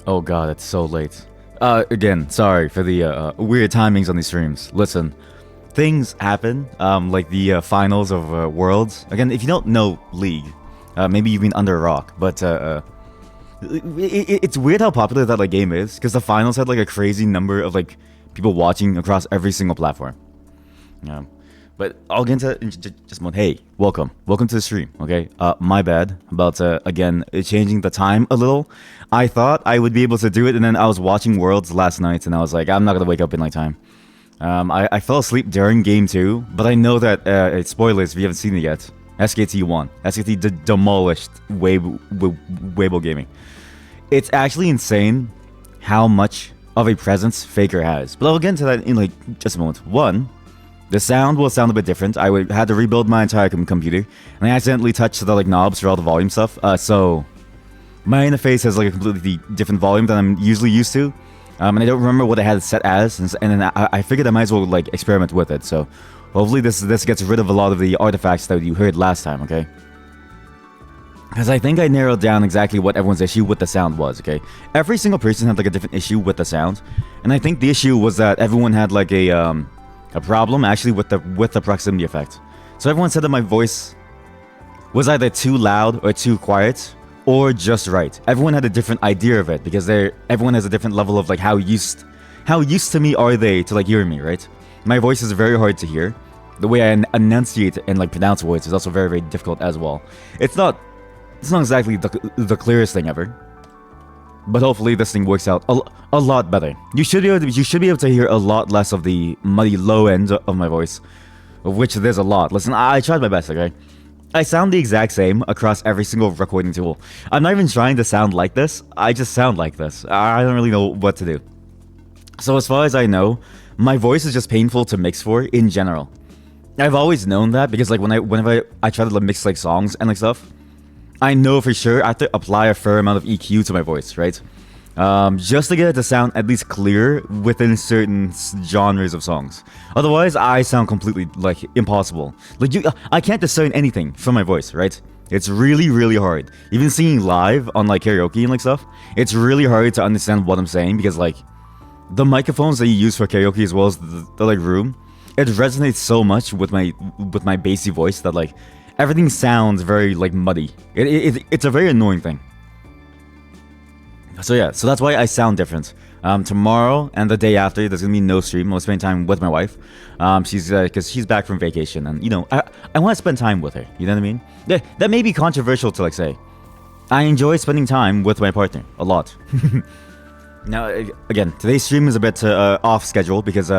Oh god, it's so late. Again, sorry for the weird timings on these streams. Listen, things happen, like the finals of Worlds. Again, if you don't know League, maybe you've been under a rock, but it's weird how popular that like game is, because the finals had like a crazy number of like people watching across every single platform. Yeah. But I'll get into it in just a moment. Hey, welcome to the stream. Okay, my bad about again changing the time a little. I thought I would be able to do it, and then I was watching Worlds last night, and I was like, I'm not gonna wake up in like time. I fell asleep during game 2, but I know that spoilers if you haven't seen it yet. SKT won. SKT demolished Weibo Gaming. It's actually insane how much of a presence Faker has. But I'll get into that in like just a moment. One. The sound will sound a bit different. I had to rebuild my entire computer, and I accidentally touched the like knobs for all the volume stuff. So my interface has like a completely different volume than I'm usually used to, and I don't remember what I had it set as. And then I figured I might as well like experiment with it. So hopefully this gets rid of a lot of the artifacts that you heard last time. Okay. Because I think I narrowed down exactly what everyone's issue with the sound was. Okay. Every single person had like a different issue with the sound, and I think the issue was that everyone had like a problem actually with the proximity effect. So everyone said that my voice was either too loud or too quiet or just right. Everyone had a different idea of it because everyone has a different level of like how used to me are they to like hearing me, right? My voice is very hard to hear. The way I enunciate and like pronounce words is also very, very difficult as well. It's not exactly the clearest thing ever. But hopefully this thing works out a lot better. You should be able to hear a lot less of the muddy low end of my voice, of which there's a lot. Listen, I tried my best, okay? I sound the exact same across every single recording tool. I'm not even trying to sound like this. I just sound like this. I don't really know what to do. So as far as I know, my voice is just painful to mix for in general. I've always known that because like whenever I try to mix like songs and like stuff, I know for sure I have to apply a fair amount of EQ to my voice, right? Just to get it to sound at least clear within certain genres of songs. Otherwise, I sound completely, like, impossible. Like, I can't discern anything from my voice, right? It's really, really hard. Even singing live on, like, karaoke and, like, stuff, it's really hard to understand what I'm saying because, like, the microphones that you use for karaoke as well as the like, room, it resonates so much with my bassy voice that, like, everything sounds very, like, muddy. It's a very annoying thing. So yeah, so that's why I sound different. Tomorrow and the day after, there's gonna be no stream. I'll spend time with my wife. Because she's back from vacation, and you know, I want to spend time with her. You know what I mean? That may be controversial to like say. I enjoy spending time with my partner a lot. Now, again, today's stream is a bit off schedule because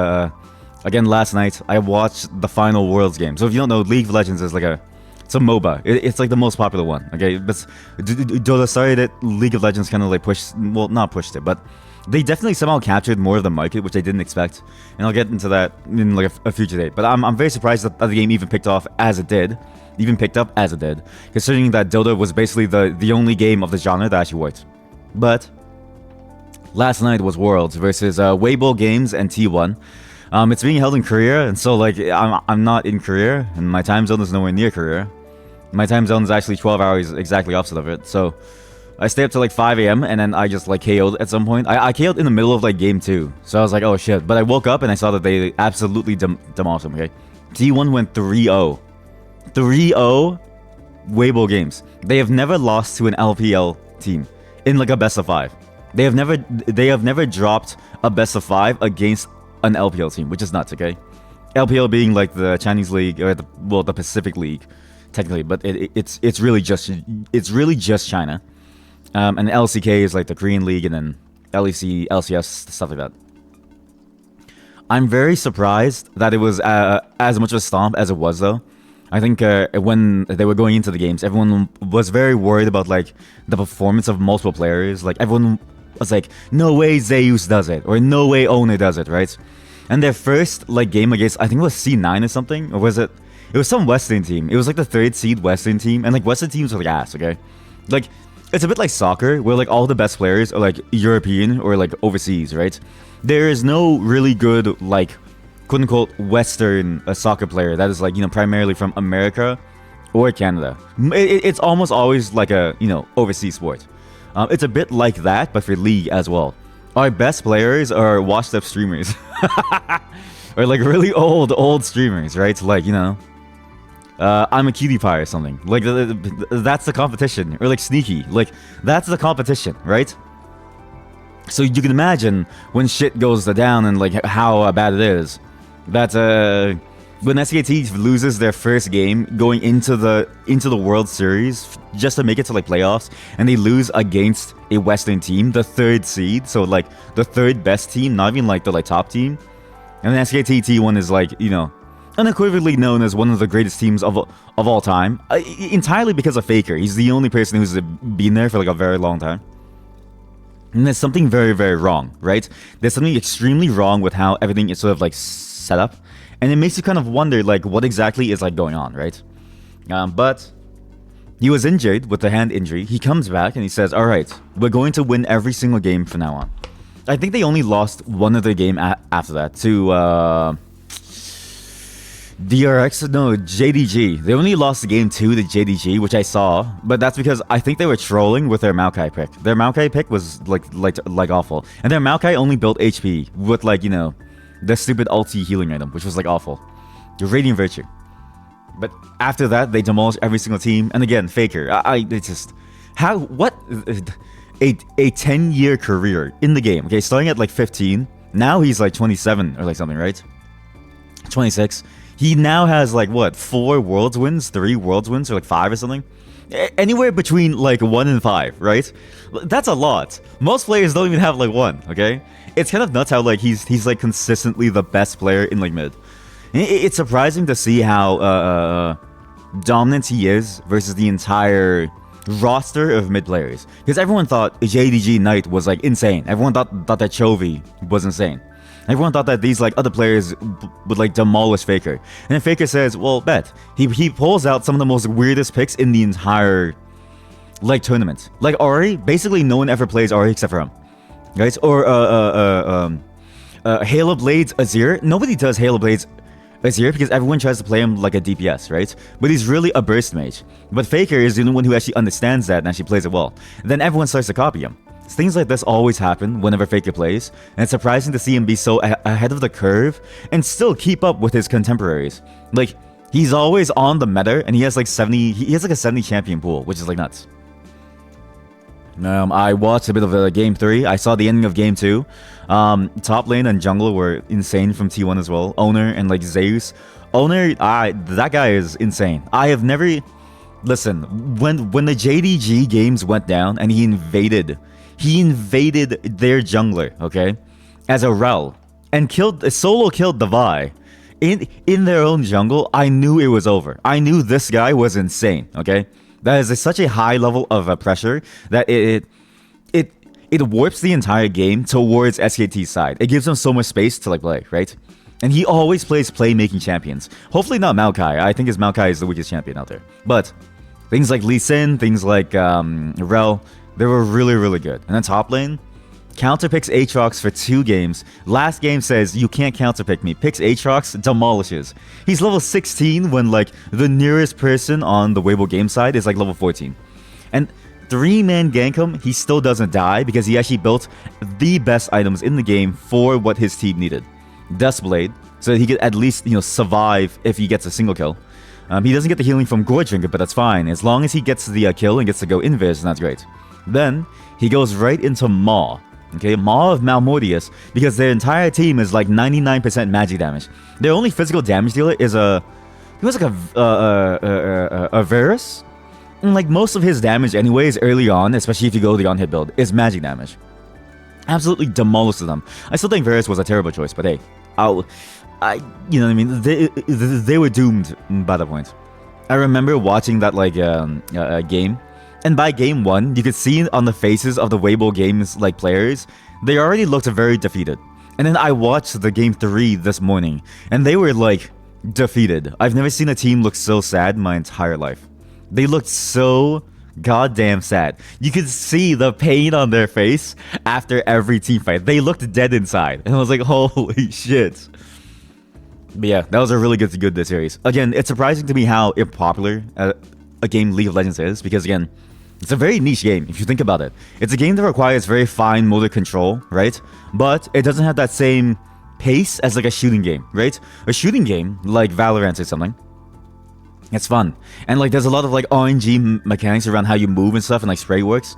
again, last night I watched the final Worlds game. So if you don't know, League of Legends is like it's a MOBA. It's like the most popular one. Okay, but Dota started it. League of Legends kind of like pushed, well, not pushed it, but they definitely somehow captured more of the market, which I didn't expect. And I'll get into that in like a future date. But I'm very surprised that the game even picked up as it did, considering that Dota was basically the only game of the genre that actually worked. But last night was Worlds versus Weibo Games and T1. It's being held in Korea, and so like I'm not in Korea, and my time zone is nowhere near Korea. My time zone is actually 12 hours exactly opposite of it. So I stayed up to like 5 a.m. and then I just like KO'd at some point. I KO'd in the middle of like game 2. So I was like, oh shit. But I woke up and I saw that they absolutely demolished them, okay? T1 went 3-0. 3-0 Weibo Games. They have never lost to an LPL team in like a best of 5. They have never dropped a best of 5 against an LPL team, which is nuts, okay? LPL being like the Chinese league or the Pacific League, technically, but it's really just China. And LCK is like the Korean league, and then LEC, LCS, stuff like that. I'm very surprised that it was as much of a stomp as it was, though. I think when they were going into the games, everyone was very worried about like the performance of multiple players. Like everyone was like, no way Zeus does it, or no way Owner does it, right? And their first like game against, I think it was C9 or something, or was it? It was some Western team. It was like the 3rd seed Western team, and like Western teams are like ass, okay? Like it's a bit like soccer, where like all the best players are like European or like overseas, right? There is no really good like quote unquote Western soccer player that is like, you know, primarily from America or Canada. It's almost always like a, you know, overseas sport. It's a bit like that, but for League as well. Our best players are washed up streamers. Or like really old streamers, right? Like, you know, I'm a cutie pie or something. Like, that's the competition. Or like Sneaky. Like, that's the competition, right? So you can imagine when shit goes down and like how bad it is. That when SKT loses their first game going into the World Series just to make it to like playoffs, and they lose against a Western team, the 3rd seed, so like the 3rd best team, not even like the like top team. And then SKT T1 is like, you know, unequivocally known as one of the greatest teams of all time, entirely because of Faker. He's the only person who's been there for like a very long time. And there's something very, very wrong, right? There's something extremely wrong with how everything is sort of like set up. And it makes you kind of wonder like what exactly is like going on, right? But he was injured with a hand injury. He comes back and he says, all right, we're going to win every single game from now on. I think they only lost one other game after that to JDG. They only lost the game 2 to JDG, which I saw, but that's because I think they were trolling with their Maokai pick. Their Maokai pick was like awful, and their Maokai only built HP with like, you know, the stupid ulti healing item, which was like awful. Radiant Virtue. But after that, they demolished every single team, and again, Faker. It's just what a 10-year career in the game. Okay, starting at like 15, now he's like 27 or like something, right? 26. He now has like what, 4 Worlds wins, 3 Worlds wins, or like 5 or something? Anywhere between like 1 and 5, right? That's a lot. Most players don't even have like 1, okay? It's kind of nuts how like he's like consistently the best player in like mid. It's surprising to see how dominant he is versus the entire roster of mid players. Because everyone thought JDG Knight was like insane. Everyone thought that Chovy was insane. Everyone thought that these like other players would like demolish Faker. And then Faker says, well, bet. He pulls out some of the most weirdest picks in the entire like tournament. Like Ori, basically no one ever plays Ori except for him. Guys, or Halo Blades Azir. Nobody does Halo Blades Azir because everyone tries to play him like a DPS, right? But he's really a burst mage. But Faker is the only one who actually understands that and actually plays it well. Then everyone starts to copy him. Things like this always happen whenever Faker plays, and it's surprising to see him be so ahead of the curve and still keep up with his contemporaries. Like, he's always on the meta, and he has like 70. He has like a 70 champion pool, which is like nuts. I watched a bit of Game 3. I saw the ending of Game 2. Top lane and jungle were insane from T1 as well. Owner and like Zeus. Owner, that guy is insane. I have never... Listen, when the JDG games went down and he invaded their jungler, okay, as a Rel, and solo killed the Vi in their own jungle, I knew it was over. I knew this guy was insane, okay? That is such a high level of pressure that it warps the entire game towards SKT's side. It gives them so much space to like play, right? And he always plays playmaking champions. Hopefully not Maokai. I think his Maokai is the weakest champion out there. But things like Lee Sin, things like Rel, they were really, really good. And then top lane, counterpicks Aatrox for 2 games. Last game says, you can't counterpick me. Picks Aatrox, demolishes. He's level 16 when like the nearest person on the Weibo game side is like level 14. And 3-man gank him, he still doesn't die because he actually built the best items in the game for what his team needed. Duskblade, so that he could at least, you know, survive if he gets a single kill. He doesn't get the healing from Gorge Drinker, but that's fine. As long as he gets the kill and gets to go invis, that's great. Then, he goes right into Maw. Okay, Maw of Malmortius, because their entire team is like 99% magic damage. Their only physical damage dealer is he was like a Varus. And like most of his damage anyways early on, especially if you go the on-hit build, is magic damage. Absolutely demolishes them. I still think Varus was a terrible choice, but hey, you know what I mean? They were doomed by that point. I remember watching that like game, and by game 1, you could see on the faces of the Weibo games like players, they already looked very defeated. And then I watched the game 3 this morning, and they were like defeated. I've never seen a team look so sad in my entire life. They looked so goddamn sad. You could see the pain on their face after every team fight. They looked dead inside, and I was like, holy shit. But yeah, that was a really good series. Again, it's surprising to me how unpopular a game League of Legends is, because again, It's a very niche game if you think about it. It's a game that requires very fine motor control, right? But it doesn't have that same pace as like a shooting game, right? A shooting game like Valorant or something, it's fun. And like there's a lot of like RNG mechanics around how you move and stuff and like spray works,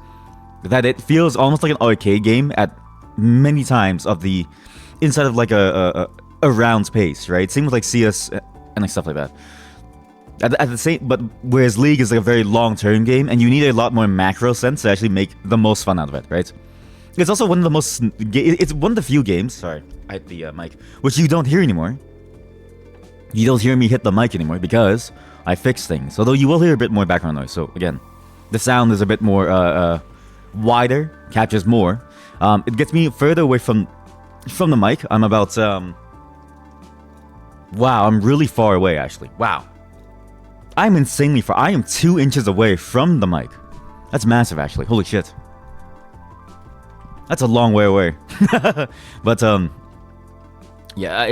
that it feels almost like an arcade game at many times of the inside of like a round space, right? Same with like CS and like stuff like that. At the same, but whereas League is like a very long-term game, and you need a lot more macro sense to actually make the most fun out of it, right? It's also one of the most, it's one of the few games, sorry, I hit the mic, which you don't hear anymore. You don't hear me hit the mic anymore because I fixed things. Although you will hear a bit more background noise, so again, the sound is a bit more wider, captures more. It gets me further away from the mic. I'm about, wow, I'm really far away actually, wow. I'm insanely far. I am 2 inches away from the mic. That's massive, actually. Holy shit. That's a long way away. But, yeah,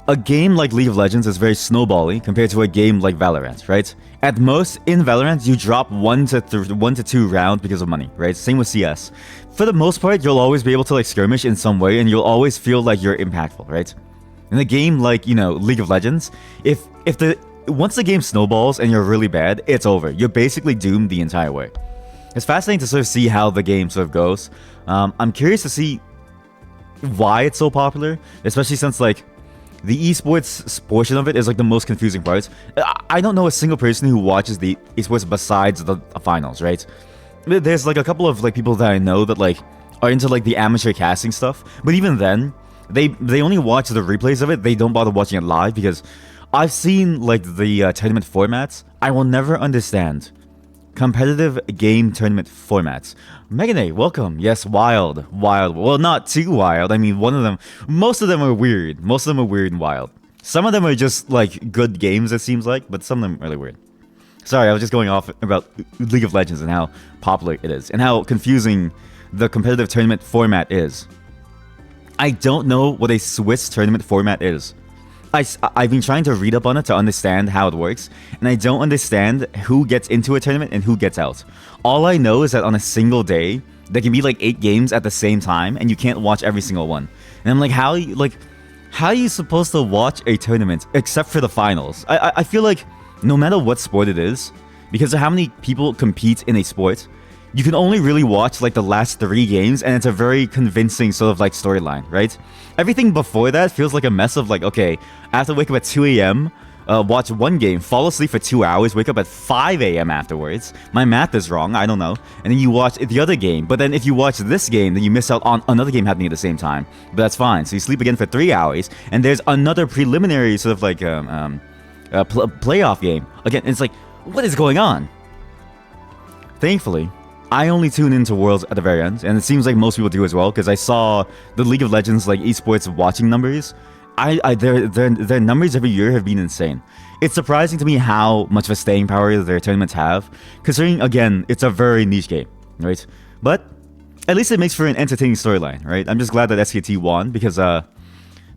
a game like League of Legends is very snowbally compared to a game like Valorant, right? At most, in Valorant, you drop 1 to 2 rounds because of money, right? Same with CS. For the most part, you'll always be able to, like, skirmish in some way, and you'll always feel like you're impactful, right? In a game like, you know, League of Legends, once the game snowballs and you're really bad, it's over. You're basically doomed the entire way. It's fascinating to sort of see how the game sort of goes. I'm curious to see why it's so popular, especially since like the esports portion of it is like the most confusing part. I don't know a single person who watches the esports besides the finals, right? There's like a couple of like people that I know that like are into like the amateur casting stuff, but even then, they only watch the replays of it. They don't bother watching it live because I've seen like the tournament formats. I will never understand competitive game tournament formats. Megane, welcome. Yes, wild. Well, not too wild. I mean, most of them are weird. Most of them are weird and wild. Some of them are just like good games, it seems like, but some of them are really weird. Sorry, I was just going off about League of Legends and how popular it is and how confusing the competitive tournament format is. I don't know what a Swiss tournament format is. I've been trying to read up on it to understand how it works, and I don't understand who gets into a tournament and who gets out. All I know is that on a single day, there can be like 8 games at the same time, and you can't watch every single one. And I'm like, how are you supposed to watch a tournament except for the finals? I feel like no matter what sport it is, because of how many people compete in a sport, you can only really watch like the last 3 games, and it's a very convincing sort of like storyline, right? Everything before that feels like a mess of like, okay, I have to wake up at 2 a.m., watch 1 game, fall asleep for 2 hours, wake up at 5 a.m. afterwards. My math is wrong, I don't know. And then you watch the other game, but then if you watch this game, then you miss out on another game happening at the same time. But that's fine. So you sleep again for 3 hours, and there's another preliminary sort of like playoff game. Again, it's like, what is going on? Thankfully, I only tune into Worlds at the very end, and it seems like most people do as well, because I saw the League of Legends like esports watching numbers. Their numbers every year have been insane. It's surprising to me how much of a staying power their tournaments have, considering, again, it's a very niche game, right? But at least it makes for an entertaining storyline, right? I'm just glad that SKT won, because that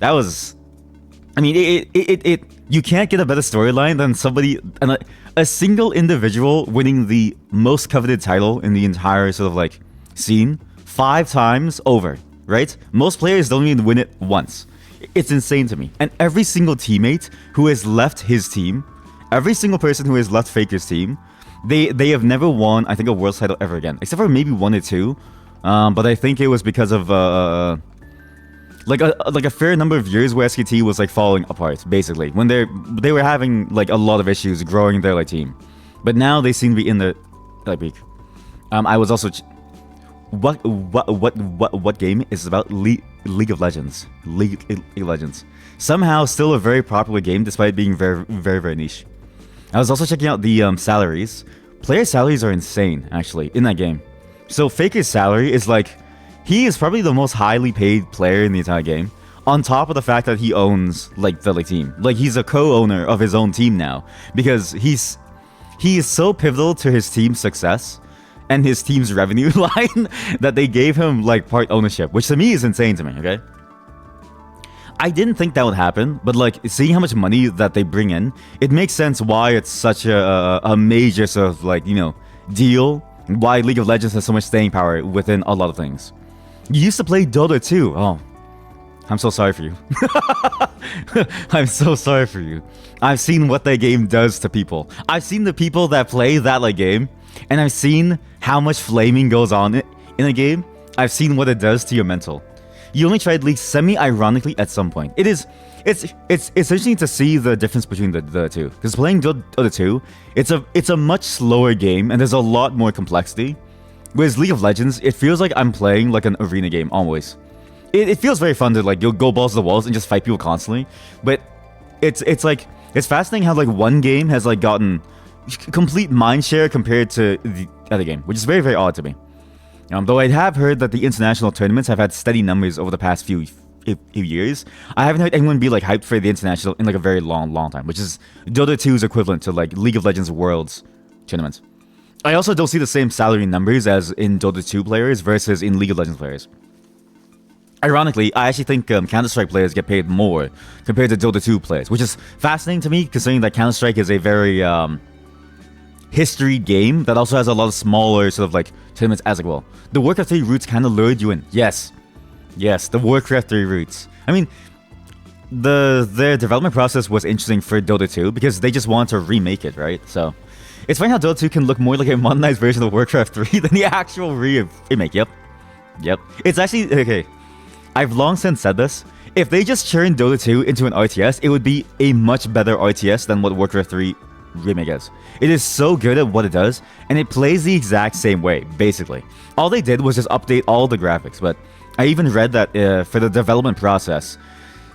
was... I mean, you can't get a better storyline than a single individual winning the most coveted title in the entire sort of like scene 5 times over, right? Most players don't even win it once. It's insane to me. And every single teammate who has left his team, every single person who has left Faker's team, they have never won, I think, a world title ever again, except for maybe 1 or 2. But I think it was because of like a fair number of years where SKT was like falling apart, basically, when they were having like a lot of issues growing their like team. But now they seem to be in the like peak. I was also what game is about League of Legends? League of Legends. Somehow still a very popular game despite being very niche. I was also checking out the salaries. Player salaries are insane actually in that game. So Faker's salary is like, he is probably the most highly paid player in the entire game, on top of the fact that he owns like the team. Like, he's a co-owner of his own team now, because he is so pivotal to his team's success and his team's revenue line that they gave him like part ownership, which to me is insane to me, okay? I didn't think that would happen, but like seeing how much money that they bring in, it makes sense why it's such a major sort of like, you know, deal why League of Legends has so much staying power within a lot of things. You used to play Dota 2. Oh, I'm so sorry for you. I'm so sorry for you. I've seen what that game does to people. I've seen the people that play that like game, and I've seen how much flaming goes on in a game. I've seen what it does to your mental. You only tried League semi-ironically at some point. It's interesting to see the difference between the two. Because playing Dota 2, it's a much slower game, and there's a lot more complexity. Whereas League of Legends, it feels like I'm playing like an arena game always. It feels very fun to like you'll go balls to the walls and just fight people constantly, but it's like it's fascinating how like one game has like gotten complete mindshare compared to the other game, which is very, very odd to me. Though I have heard that the international tournaments have had steady numbers over the past few years, I haven't heard anyone be like hyped for the international in like a very long time, which is Dota 2's equivalent to like League of Legends Worlds tournaments. I also don't see the same salary numbers as in Dota 2 players versus in League of Legends players. Ironically, I actually think Counter-Strike players get paid more compared to Dota 2 players, which is fascinating to me considering that Counter-Strike is a very history game that also has a lot of smaller sort of like tournaments as well. The Warcraft 3 roots kind of lured you in. Yes, the Warcraft 3 roots. I mean, their development process was interesting for Dota 2 because they just want to remake it, right? So it's funny how Dota 2 can look more like a modernized version of Warcraft 3 than the actual remake. Yep. It's actually okay. I've long since said this. If they just turned Dota 2 into an RTS, it would be a much better RTS than what Warcraft 3 remake is. It is so good at what it does, and it plays the exact same way, basically. All they did was just update all the graphics, but I even read that for the development process.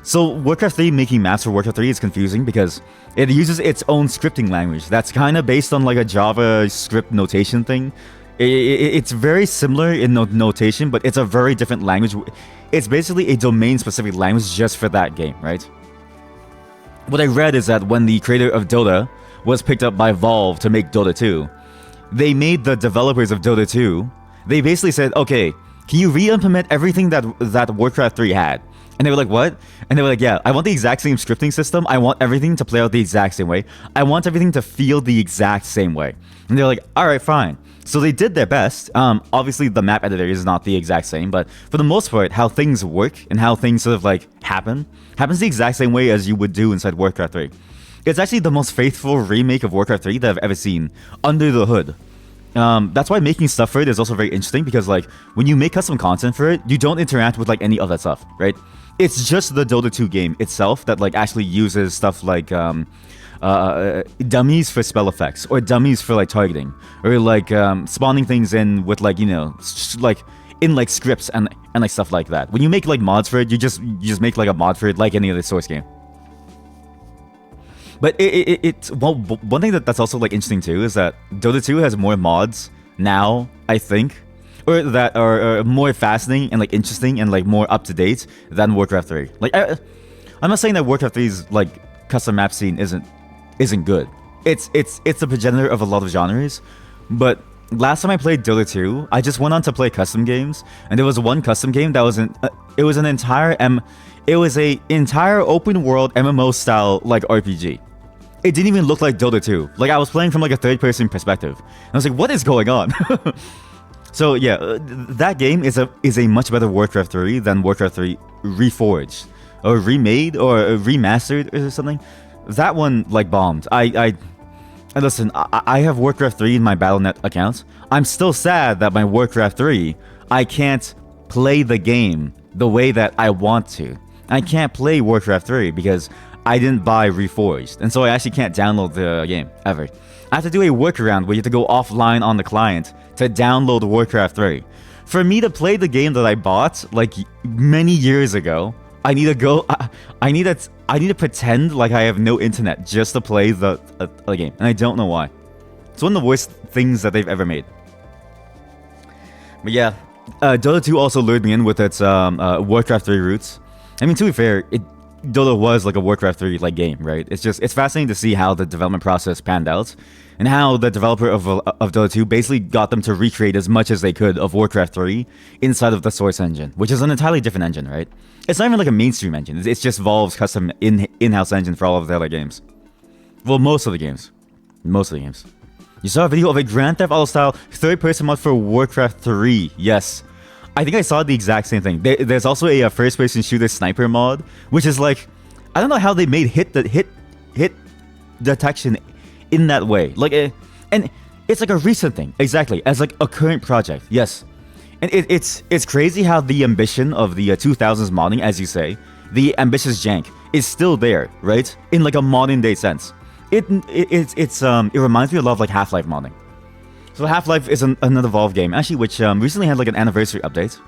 So Warcraft 3 making maps for Warcraft 3 is confusing because it uses its own scripting language that's kind of based on like a JavaScript notation thing. It's very similar in notation, but it's a very different language. It's basically a domain-specific language just for that game, right? What I read is that when the creator of Dota was picked up by Valve to make Dota 2, they made the developers of Dota 2, they basically said, okay, can you re-implement everything that Warcraft 3 had? And they were like, what? And they were like, yeah, I want the exact same scripting system. I want everything to play out the exact same way. I want everything to feel the exact same way. And they're like, all right, fine. So they did their best. Obviously, the map editor is not the exact same, but for the most part, how things work and how things sort of like happens the exact same way as you would do inside Warcraft 3. It's actually the most faithful remake of Warcraft 3 that I've ever seen under the hood. That's why making stuff for it is also very interesting because like when you make custom content for it, you don't interact with like any of that stuff, right? It's just the Dota 2 game itself that like actually uses stuff like dummies for spell effects or dummies for like targeting or like spawning things in with like, you know, like in like scripts and like stuff like that. When you make like mods for it, you just make like a mod for it like any other Source game. But it's well, one thing that's also like interesting too is that Dota 2 has more mods now, I think, or that are more fascinating and like interesting and like more up to date than Warcraft 3. Like I'm not saying that Warcraft 3's like custom map scene isn't good. It's the progenitor of a lot of genres, but last time I played Dota 2, I just went on to play custom games, and there was one custom game that was it was a entire open world MMO style like RPG. It didn't even look like Dota 2. Like I was playing from like a third person perspective. And I was like, what is going on? So yeah, that game is a much better Warcraft 3 than Warcraft 3 Reforged or remade or remastered or something. That one like bombed. I listen, I have Warcraft 3 in my Battle.net account. I'm still sad that my Warcraft 3, I can't play the game the way that I want to. I can't play Warcraft 3 because I didn't buy Reforged, and so I actually can't download the game ever. I have to do a workaround where you have to go offline on the client to download Warcraft 3. For me to play the game that I bought like many years ago, I need to go. I need to pretend like I have no internet just to play the game, and I don't know why. It's one of the worst things that they've ever made. But yeah, Dota 2 also lured me in with its Warcraft 3 roots. I mean, to be fair, Dota was like a Warcraft 3 like game, right? It's fascinating to see how the development process panned out, and how the developer of Dota 2 basically got them to recreate as much as they could of Warcraft 3 inside of the Source engine, which is an entirely different engine, right? It's not even like a mainstream engine. It's just Valve's custom in-house engine for all of the other games. Well, most of the games. You saw a video of a Grand Theft Auto style third-person mod for Warcraft 3. Yes. I think I saw the exact same thing. There's also a first-person shooter sniper mod, which is like, I don't know how they made hit detection in that way. Like, and it's like a recent thing, exactly, as like a current project. Yes, and it's crazy how the ambition of the 2000s modding, as you say, the ambitious jank is still there, right? In like a modern day sense. It reminds me a lot of like Half-Life modding. So Half-Life is another Valve game, actually, which recently had like an anniversary update.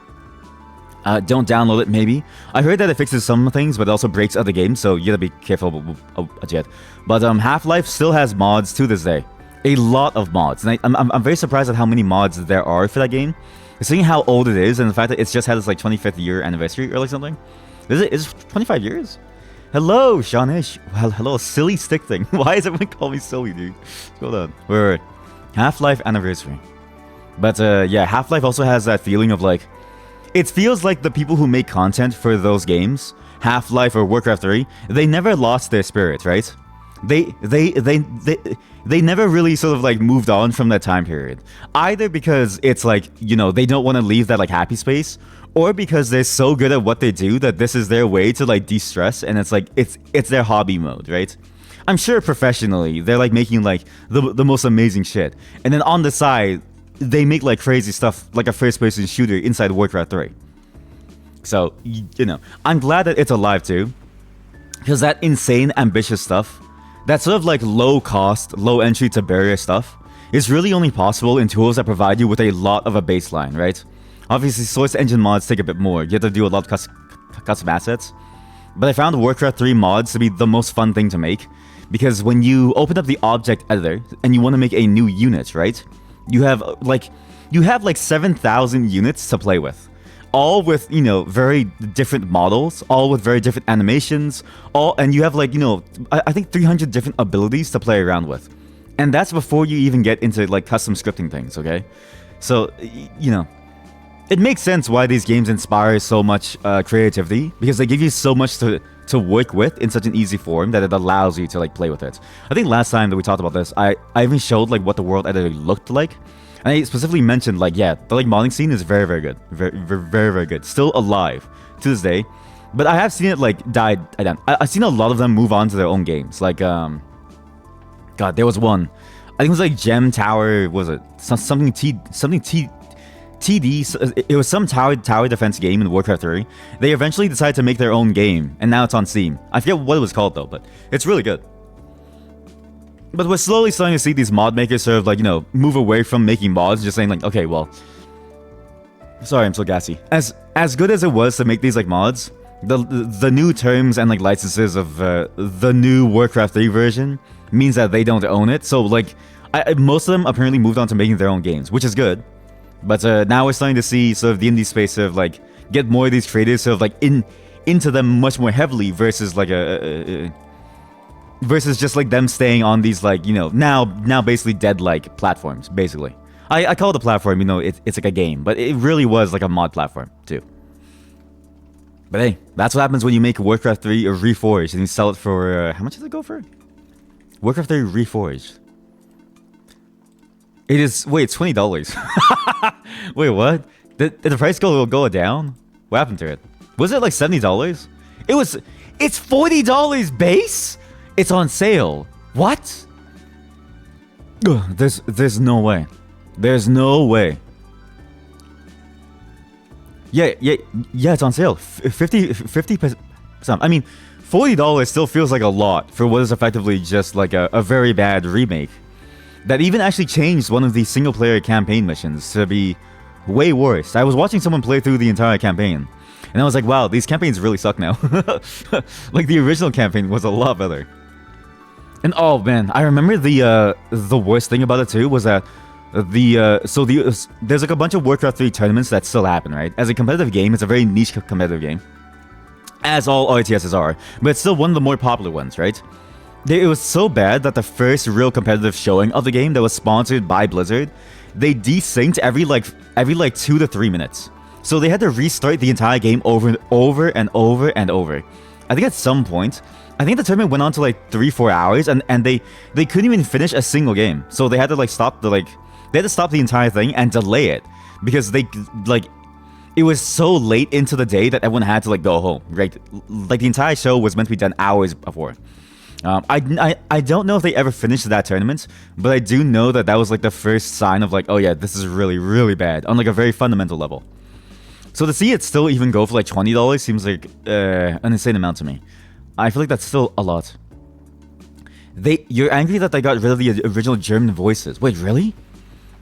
Don't download it, maybe. I heard that it fixes some things, but it also breaks other games, so you gotta be careful about it. But Half-Life still has mods to this day. A lot of mods. And I'm very surprised at how many mods there are for that game. Seeing how old it is, and the fact that it's just had its like 25th year anniversary or like something. Is it 25 years? Hello, Shanish. Hello, silly stick thing. Why is everyone calling me silly, dude? Hold on. Wait. Half-Life anniversary. But yeah, Half-Life also has that feeling of like, it feels like the people who make content for those games, Half-Life or Warcraft 3, they never lost their spirit, right? They never really sort of like moved on from that time period. Either because it's like, you know, they don't want to leave that like happy space, or because they're so good at what they do that this is their way to like de-stress, and it's like it's their hobby mode, right? I'm sure professionally they're like making like the most amazing shit, and then on the side they make like crazy stuff like a first-person shooter inside Warcraft 3. So you know, I'm glad that it's alive too, because that insane ambitious stuff, that sort of like low cost, low entry to barrier stuff, is really only possible in tools that provide you with a lot of a baseline, right? Obviously, source engine mods take a bit more. You have to do a lot of custom assets. But I found Warcraft 3 mods to be the most fun thing to make, because when you open up the object editor and you want to make a new unit, right? You have like 7,000 units to play with. All with, you know, very different models, all with very different animations, and you have like, you know, I think 300 different abilities to play around with. And that's before you even get into like custom scripting things, okay? So, you know, it makes sense why these games inspire so much creativity, because they give you so much to work with in such an easy form that it allows you to like play with it. I think last time that we talked about this, I even showed like what the world editor looked like. And I specifically mentioned like, yeah, the like modding scene is very, very good. Very good. Still alive to this day. But I have seen it like die down. I've seen a lot of them move on to their own games. Like, God, there was one. I think it was like Gem Tower, was it? Something TD, it was some tower defense game in Warcraft 3. They eventually decided to make their own game, and now it's on Steam. I forget what it was called though, but it's really good. But we're slowly starting to see these mod makers sort of like, you know, move away from making mods, just saying like, okay, well, sorry, I'm so gassy. As good as it was to make these like mods, the new terms and like licenses of the new Warcraft 3 version means that they don't own it. So like, most of them apparently moved on to making their own games, which is good. But now we're starting to see sort of the indie space sort of like get more of these creators sort of like into them much more heavily versus like versus just like them staying on these like, you know, now basically dead like platforms, basically. I call it a platform, you know, it's like a game, but it really was like a mod platform too. But hey, that's what happens when you make Warcraft 3 a Reforged and you sell it for how much does it go for? Warcraft 3 Reforged. It is, wait, it's $20. Wait, what? Did the price go down? What happened to it? Was it like $70? It's $40 base? It's on sale. What? Ugh, there's no way. There's no way. Yeah, it's on sale. 50%. I mean, $40 still feels like a lot for what is effectively just like a very bad remake. That even actually changed one of the single-player campaign missions to be way worse. I was watching someone play through the entire campaign, and I was like, wow, these campaigns really suck now. Like, the original campaign was a lot better. And oh man, I remember the worst thing about it too was that there's like a bunch of Warcraft 3 tournaments that still happen, right? As a competitive game, it's a very niche competitive game, as all RTSs are, but it's still one of the more popular ones, right? It was so bad that the first real competitive showing of the game that was sponsored by Blizzard, they desynced every like 2 to 3 minutes. So they had to restart the entire game over and over. I think at some point, I think the tournament went on to like 3-4 hours, and they couldn't even finish a single game. So they had to like stop the entire thing and delay it because it was so late into the day that everyone had to like go home. Right, like the entire show was meant to be done hours before. I don't know if they ever finished that tournament, but I do know that was like the first sign of like, oh yeah, this is really, really bad on like a very fundamental level. So to see it still even go for like $20 seems like an insane amount to me. I feel like that's still a lot. You're angry that they got rid of the original German voices. Wait, really?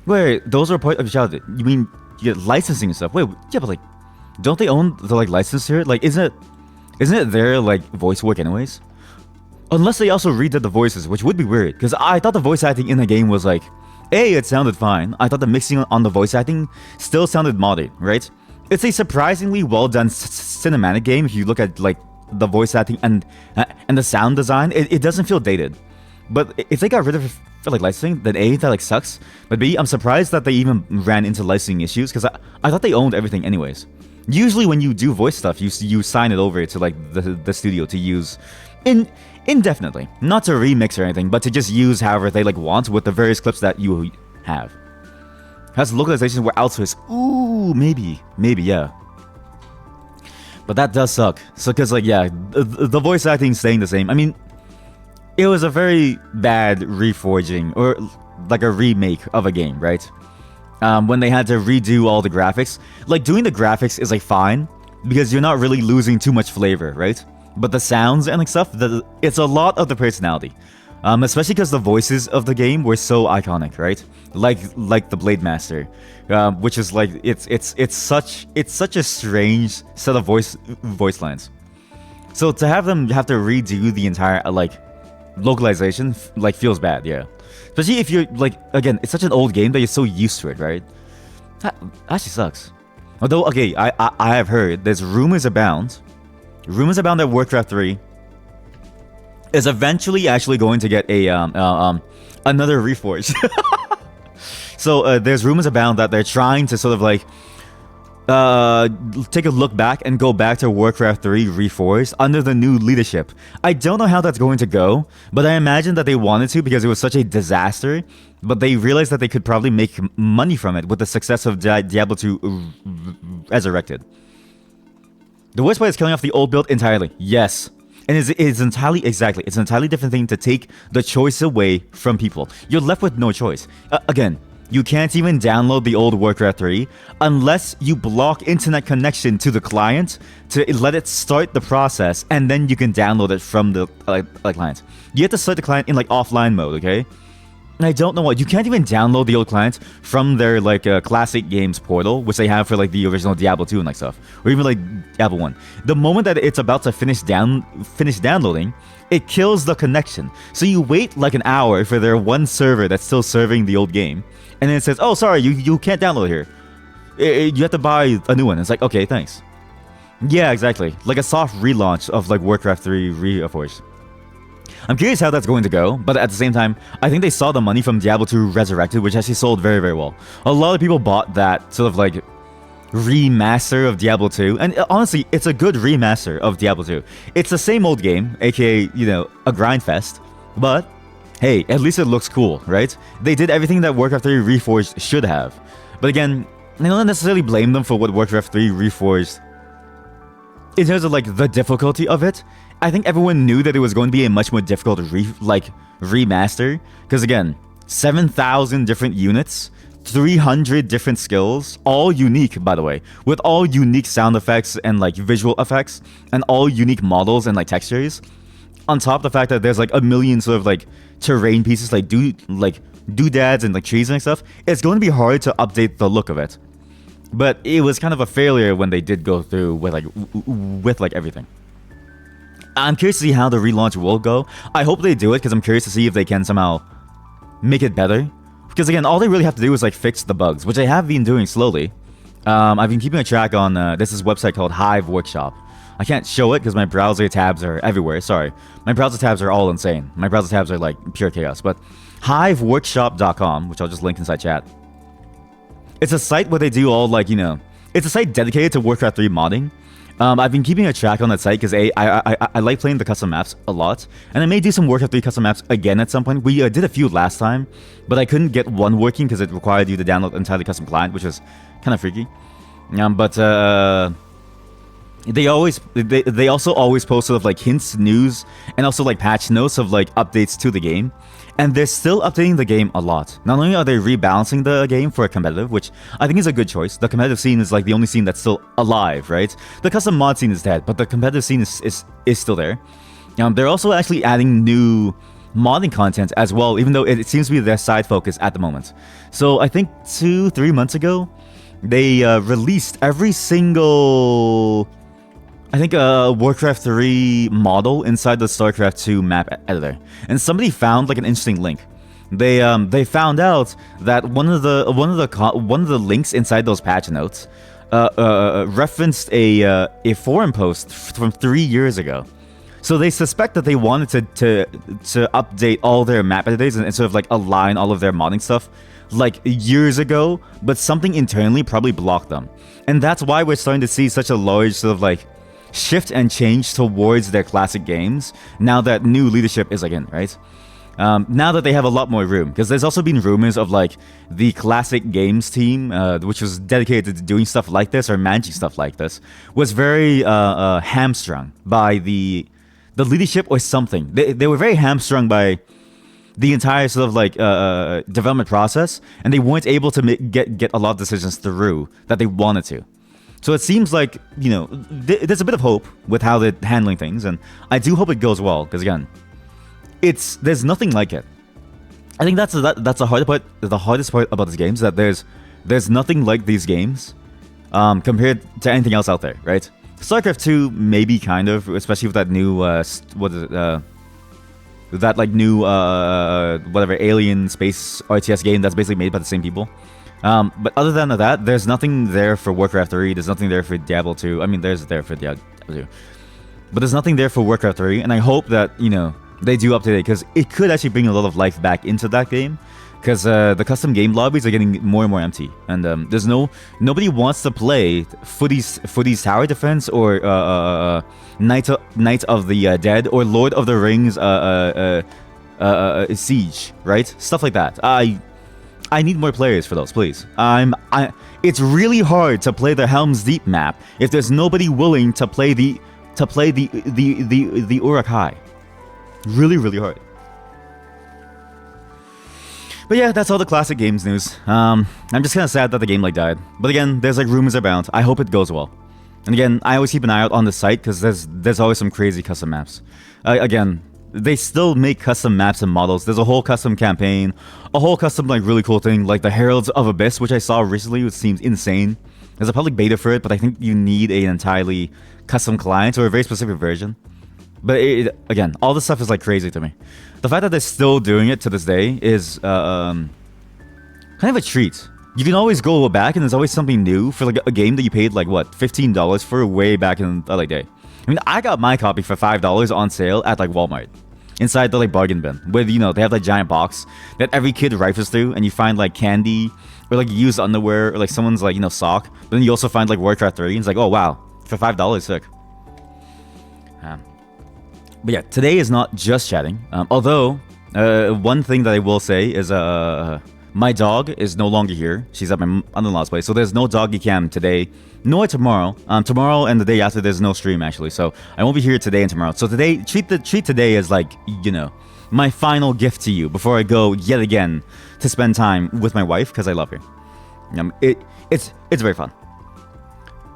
Wait, those are part of your childhood. You mean you get licensing and stuff? Wait, yeah, but like, don't they own the like license here? Like, isn't it their like voice work anyways? Unless they also redid the voices, which would be weird, because I thought the voice acting in the game was like, it sounded fine. I thought the mixing on the voice acting still sounded modded, right? It's a surprisingly well done cinematic game if you look at like the voice acting and the sound design. It doesn't feel dated. But if they got rid of it for like licensing, then A, that like sucks. But B, I'm surprised that they even ran into licensing issues, because I thought they owned everything anyways. Usually when you do voice stuff, you sign it over to like the studio to use indefinitely, not to remix or anything, but to just use however they like want with the various clips that you have. Has localizations were outsourced? Ooh, maybe, yeah. But that does suck. So, cause like yeah, the voice acting staying the same. I mean, it was a very bad reforging or like a remake of a game, right? When they had to redo all the graphics, like doing the graphics is like fine because you're not really losing too much flavor, right? But the sounds and like stuff, it's a lot of the personality, especially because the voices of the game were so iconic, right? Like the Blade Master, which is like it's such a strange set of voice lines. So to have them have to redo the entire like localization like feels bad, yeah. Especially if you're like, again, it's such an old game that you're so used to it, right? That actually sucks. Although, okay, I have heard there's rumors abound that Warcraft 3 is eventually actually going to get a another reforge. So there's rumors abound that they're trying to sort of like take a look back and go back to Warcraft 3 Reforged under the new leadership. I don't know how that's going to go, but I imagine that they wanted to because it was such a disaster, but they realized that they could probably make money from it with the success of Diablo 2 Resurrected. The worst part is killing off the old build entirely. Yes. And it's entirely, exactly, it's an entirely different thing to take the choice away from people. You're left with no choice. Again, you can't even download the old Warcraft 3 unless you block internet connection to the client to let it start the process, and then you can download it from the client. You have to start the client in like offline mode, okay? And I don't know what, you can't even download the old client from their like classic games portal, which they have for like the original Diablo 2 and like stuff, or even like Diablo 1. The moment that it's about to finish downloading, it kills the connection. So you wait like an hour for their one server that's still serving the old game, and then it says, oh sorry, you can't download here. You have to buy a new one. It's like, okay, thanks. Yeah, exactly. Like a soft relaunch of like Warcraft 3 Reforged. I'm curious how that's going to go, but at the same time, I think they saw the money from Diablo 2 Resurrected, which actually sold very, very well. A lot of people bought that sort of like remaster of Diablo 2, and honestly, it's a good remaster of Diablo 2. It's the same old game, aka, you know, a grind fest, but hey, at least it looks cool, right? They did everything that Warcraft 3 Reforged should have. But again, I don't necessarily blame them for what Warcraft 3 Reforged in terms of like the difficulty of it. I think everyone knew that it was going to be a much more difficult remaster, because again, 7,000 different units, 300 different skills, all unique, by the way, with all unique sound effects and like visual effects, and all unique models and like textures. On top of the fact that there's like a million sort of like terrain pieces, like doodads and like trees and stuff, it's going to be hard to update the look of it. But it was kind of a failure when they did go through with like everything. I'm curious to see how the relaunch will go. I hope they do it because I'm curious to see if they can somehow make it better. Because again, all they really have to do is like fix the bugs, which they have been doing slowly. I've been keeping a track on this is a website called Hive Workshop. I can't show it because my browser tabs are everywhere. Sorry, my browser tabs are all insane. My browser tabs are like pure chaos. But hiveworkshop.com, which I'll just link inside chat. It's a site where they do all like, you know, it's a site dedicated to Warcraft 3 modding. I've been keeping a track on that site because I like playing the custom maps a lot, and I may do some Warcraft 3 custom maps again at some point. We did a few last time, but I couldn't get one working because it required you to download entirely custom client, which was kind of freaky. But they also always post sort of like hints, news, and also like patch notes of like updates to the game. And they're still updating the game a lot. Not only are they rebalancing the game for a competitive, which I think is a good choice. The competitive scene is like the only scene that's still alive, right? The custom mod scene is dead, but the competitive scene is still there. They're also actually adding new modding content as well, even though it seems to be their side focus at the moment. So I think 2-3 months ago, they released every single, I think, Warcraft 3 model inside the StarCraft 2 map editor, and somebody found like an interesting link. They found out that one of the links inside those patch notes referenced a forum post from 3 years ago. So they suspect that they wanted to update all their map editors and sort of like align all of their modding stuff like years ago, but something internally probably blocked them, and that's why we're starting to see such a large sort of like shift and change towards their classic games now that new leadership is again, right? Now that they have a lot more room, because there's also been rumors of like the classic games team, which was dedicated to doing stuff like this or managing stuff like this, was very hamstrung by the leadership or something. They were very hamstrung by the entire sort of like development process, and they weren't able to get a lot of decisions through that they wanted to. So it seems like, you know, there's a bit of hope with how they're handling things, and I do hope it goes well, because again, there's nothing like it. I think that's the hardest part about these games, that there's nothing like these games compared to anything else out there, right? StarCraft 2 maybe kind of, especially with that new that like new whatever alien space RTS game that's basically made by the same people. But other than that, there's nothing there for Warcraft 3. There's nothing there for Diablo 2. I mean, there's there for Diablo 2, but there's nothing there for Warcraft 3. And I hope that, you know, they do update it, because it could actually bring a lot of life back into that game. Because the custom game lobbies are getting more and more empty, and there's nobody wants to play Footy's Tower Defense or Knight of the Dead or Lord of the Rings Siege, right? Stuff like that. I need more players for those, please. It's really hard to play the Helm's Deep map if there's nobody willing to play the Uruk-hai. Really, really hard. But yeah, that's all the classic games news. I'm just kind of sad that the game like died. But again, there's like rumors abound. I hope it goes well. And again, I always keep an eye out on the site, because there's always some crazy custom maps. Again, they still make custom maps and models. There's a whole custom campaign, a whole custom like really cool thing like the Heralds of Abyss, which I saw recently, which seems insane. There's a public beta for it, but I think you need an entirely custom client or a very specific version. But again, all this stuff is like crazy to me. The fact that they're still doing it to this day is kind of a treat. You can always go back and there's always something new for like a game that you paid like what, $15 for way back in the other day. I mean, I got my copy for $5 on sale at like Walmart, inside the like bargain bin, with, you know, they have that giant box that every kid rifles through, and you find like candy or like used underwear or like someone's like, you know, sock. But then you also find like Warcraft 3, and it's like, oh wow, for $5, sick. But yeah, today is not just chatting. Although, one thing that I will say is my dog is no longer here. She's at my mother-in-law's place, so there's no doggy cam today, nor tomorrow. Tomorrow and the day after, there's no stream actually, so I won't be here today and tomorrow. So today, treat today as like, you know, my final gift to you before I go yet again to spend time with my wife, because I love her. It's very fun.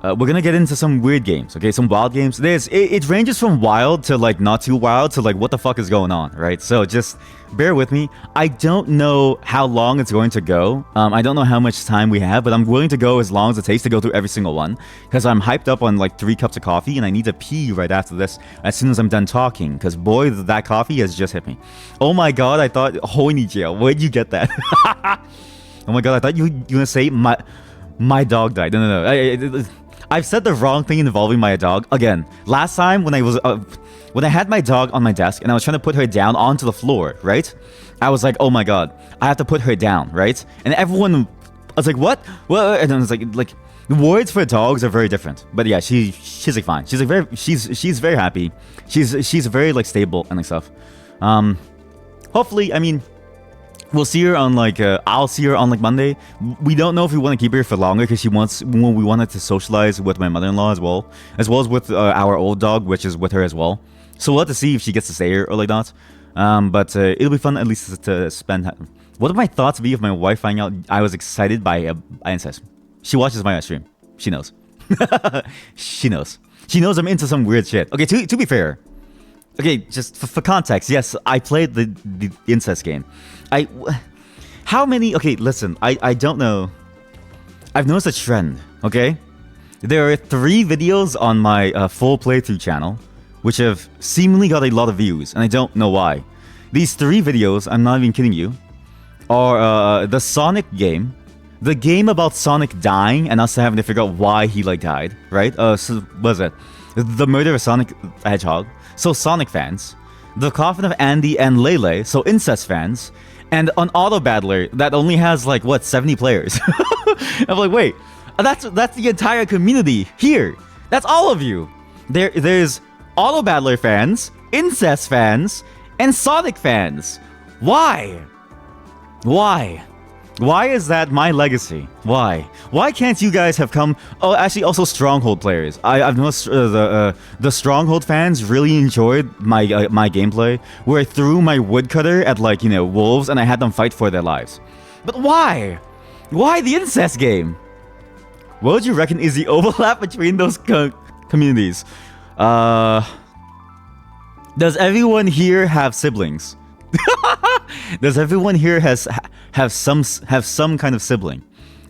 We're gonna get into some weird games, okay? Some wild games. It ranges from wild to like not too wild to like what the fuck is going on, right? So just bear with me. I don't know how long it's going to go. I don't know how much time we have, but I'm willing to go as long as it takes to go through every single one, because I'm hyped up on like 3 cups of coffee, and I need to pee right after this as soon as I'm done talking, because boy, that coffee has just hit me. Oh my god, I thought, holy jail, where'd you get that? Oh my god, I thought you were gonna say my dog died. No. I've said the wrong thing involving my dog. Again, last time when I had my dog on my desk and I was trying to put her down onto the floor, right? I was like, oh my god, I have to put her down, right? And everyone, I was like, what? Well, and I was like, The words for dogs are very different. But yeah, she's like fine. She's very happy. She's very like stable and like stuff. Hopefully, I mean, we'll see her on like I'll see her on like Monday. We don't know if we want to keep her for longer because we wanted to socialize with my mother-in-law as well as with our old dog, which is with her as well. So we'll have to see if she gets to stay here or like not. But it'll be fun at least to spend. What would my thoughts be if my wife found out I was excited by incest? She watches my stream. She knows. She knows. She knows I'm into some weird shit. Okay, to be fair. Okay, just for context, yes, I played the incest game. How many... Okay, listen, I don't know. I've noticed a trend, okay? There are 3 videos on my full playthrough channel, which have seemingly got a lot of views, and I don't know why. These 3 videos, I'm not even kidding you, are the Sonic game, the game about Sonic dying and us having to figure out why he like died, right? So what was it? The murder of Sonic the Hedgehog. So Sonic fans. The coffin of Andy and Lele. So incest fans. And an auto battler that only has like what 70 players. I'm like, wait, that's the entire community here. That's all of you. There's auto battler fans, incest fans, and Sonic fans. Why? Why? Why is that my legacy? Why? Why can't you guys have come... Oh, actually, also Stronghold players. I've noticed the Stronghold fans really enjoyed my my gameplay, where I threw my woodcutter at, like, you know, wolves, and I had them fight for their lives. But why? Why the incest game? What would you reckon is the overlap between those communities? Does everyone here have siblings? Does everyone here have some kind of sibling?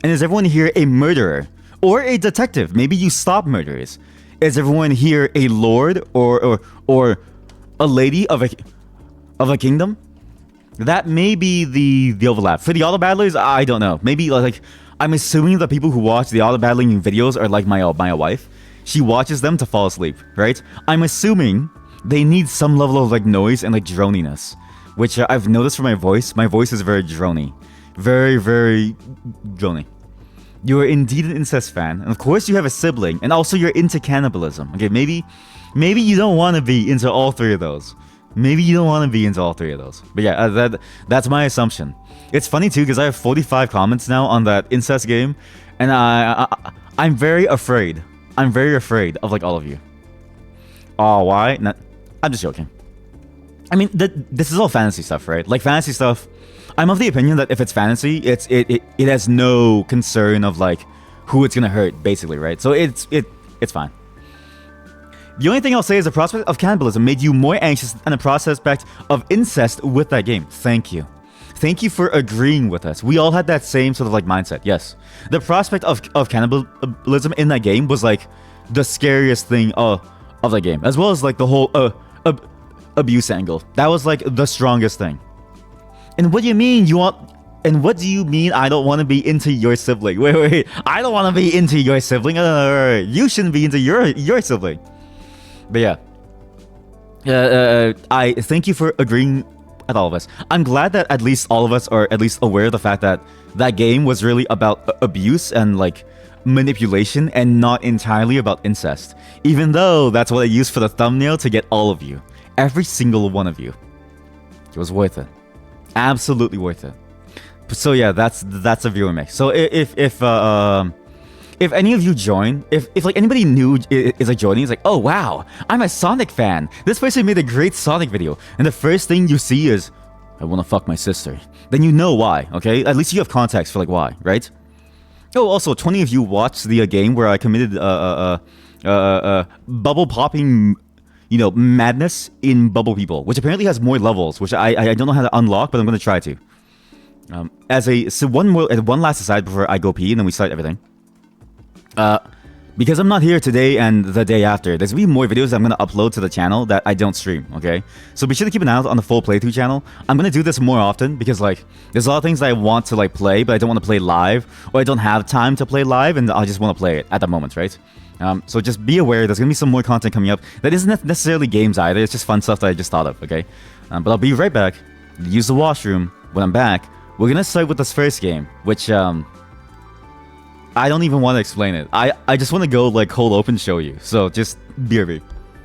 And is everyone here a murderer or a detective? Maybe you stop murderers. Is everyone here a lord or a lady of a kingdom? That may be the overlap. For the auto battlers, I don't know. Maybe like I'm assuming the people who watch the auto battling videos are like my wife. She watches them to fall asleep, right? I'm assuming they need some level of like noise and like droniness. Which I've noticed from my voice. My voice is very drony. Very, very drony. You are indeed an incest fan. And of course you have a sibling. And also you're into cannibalism. Okay, maybe you don't want to be into all 3 of those. Maybe you don't want to be into all 3 of those. But yeah, that's my assumption. It's funny too, because I have 45 comments now on that incest game. And I'm very afraid. I'm very afraid of like all of you. Oh, why? No, I'm just joking. I mean, this is all fantasy stuff, right? Like fantasy stuff, I'm of the opinion that if it's fantasy, it has no concern of like who it's gonna hurt, basically, right? So it's fine. The only thing I'll say is the prospect of cannibalism made you more anxious than the prospect of incest with that game. Thank you. Thank you for agreeing with us. We all had that same sort of like mindset. Yes, the prospect of cannibalism in that game was like the scariest thing of the game, as well as like the whole abuse angle. That was like the strongest thing. And what do you mean you want... And what do you mean I don't want to be into your sibling? Wait. I don't want to be into your sibling. You shouldn't be into your sibling. But yeah. I thank you for agreeing with all of us. I'm glad that at least all of us are at least aware of the fact that that game was really about abuse and like manipulation and not entirely about incest. Even though that's what I used for the thumbnail to get all of you. Every single one of you. It was worth it. Absolutely worth it. So yeah, that's a viewer mix. So if any of you join, if like anybody new is like joining, it's like, oh wow, I'm a Sonic fan. This person made a great Sonic video, and the first thing you see is, I want to fuck my sister. Then you know why, okay? At least you have context for like why, right? Oh, also 20 of you watched the game where I committed bubble popping, you know, madness in Bubble People, which apparently has more levels, which I don't know how to unlock, but I'm gonna try to. One last aside before I go pee and then we start everything. Because I'm not here today and the day after, there's gonna be more videos that I'm gonna upload to the channel that I don't stream, okay? So be sure to keep an eye out on the full playthrough channel. I'm gonna do this more often because like there's a lot of things that I want to like play, but I don't want to play live, or I don't have time to play live, and I just want to play it at the moment, right? So just be aware, there's gonna be some more content coming up that isn't necessarily games either. It's just fun stuff that I just thought of, okay? But I'll be right back. Use the washroom. When I'm back, we're gonna start with this first game, which I don't even want to explain it. I just want to go like cold open show you. So just BRB.